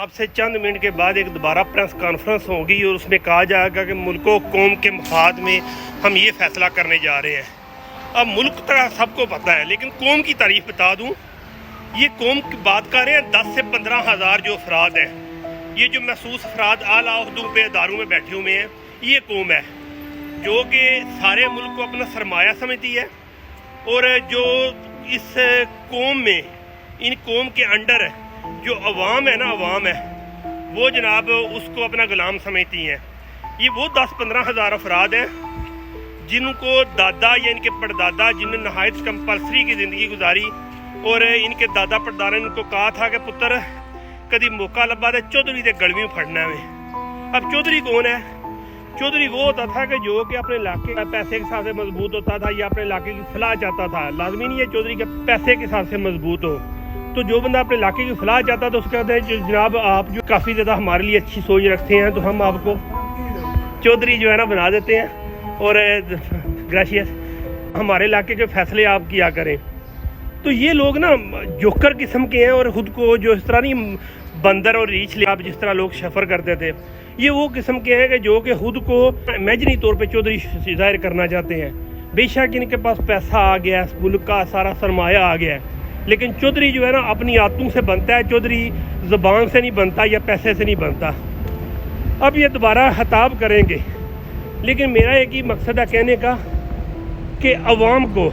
اب سے چند منٹ کے بعد ایک دوبارہ پریس کانفرنس ہوگی اور اس میں کہا جائے گا کہ ملک و قوم کے مفاد میں ہم یہ فیصلہ کرنے جا رہے ہیں۔ اب ملک کا سب کو پتہ ہے، لیکن قوم کی تعریف بتا دوں، یہ قوم کی بات کر رہے ہیں 10 سے 15 ہزار جو افراد ہیں، یہ جو محسوس افراد اعلیٰ عہدوں پہ اداروں میں بیٹھے ہوئے ہیں، یہ قوم ہے جو کہ سارے ملک کو اپنا سرمایہ سمجھتی ہے، اور جو اس قوم میں ان قوم کے انڈر جو عوام ہے نا، عوام ہے وہ جناب اس کو اپنا غلام سمجھتی ہیں۔ یہ وہ 10-15 ہزار افراد ہیں جن کو دادا یا ان کے پردادا جنہوں نے نہایت کمپلسری کی زندگی گزاری، اور ان کے دادا پردادا نے ان کو کہا تھا کہ پتر کدی موقع لبا دے چودھری دے گڑوی پھڑنا ہے۔ اب چودھری کون ہے؟ چودھری وہ ہوتا تھا کہ جو کہ اپنے علاقے کا پیسے کے حساب سے مضبوط ہوتا تھا یا اپنے علاقے کی فلاح چاہتا تھا۔ لازمی نہیں ہے چودھری کے پیسے کے حساب سے مضبوط ہو، تو جو بندہ اپنے علاقے کی فلاح چاہتا ہے تو اس کے کہتے ہیں جناب آپ جو کافی زیادہ ہمارے لیے اچھی سوچ رکھتے ہیں تو ہم آپ کو چودھری جو ہے نا بنا دیتے ہیں، اور گریشیس ہمارے علاقے کے فیصلے آپ کیا کریں۔ تو یہ لوگ نا جوکر قسم کے ہیں، اور خود کو جو اس طرح نہیں بندر اور ریچھ لے آپ جس طرح لوگ شفر کرتے تھے، یہ وہ قسم کے ہیں کہ جو کہ خود کو امیجنی طور پہ چودھری ظاہر کرنا چاہتے ہیں۔ بے شک ان کے پاس پیسہ آ گیا ہے، ملک کا سارا سرمایہ آ گیا ہے، لیکن چودھری جو ہے نا اپنی عادتوں سے بنتا ہے، چودھری زبان سے نہیں بنتا یا پیسے سے نہیں بنتا۔ اب یہ دوبارہ خطاب کریں گے، لیکن میرا ایک ہی مقصد ہے کہنے کا کہ عوام کو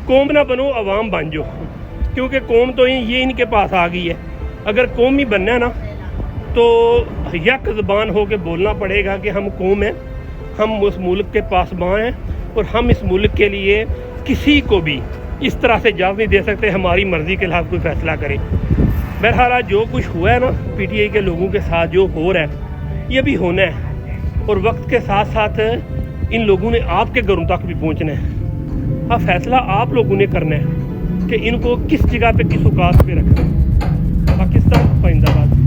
قوم نہ بنو، عوام بن جاؤ، کیونکہ قوم تو یہ ان کے پاس آ گئی ہے۔ اگر قوم ہی بننا ہے نا تو یک زبان ہو کے بولنا پڑے گا کہ ہم قوم ہیں، ہم اس ملک کے پاسباں ہیں، اور ہم اس ملک کے لیے کسی کو بھی اس طرح سے اجازت نہیں دے سکتے ہماری مرضی کے خلاف کوئی فیصلہ کریں۔ بہرحال جو کچھ ہوا ہے نا پی ٹی آئی کے لوگوں کے ساتھ جو ہو رہا ہے یہ بھی ہونا ہے، اور وقت کے ساتھ ساتھ ان لوگوں نے آپ کے گھروں تک بھی پہنچنا ہے۔ اب فیصلہ آپ لوگوں نے کرنا ہے کہ ان کو کس جگہ پہ کس اوقات پہ رکھنا ہے۔ پاکستان زندہ باد۔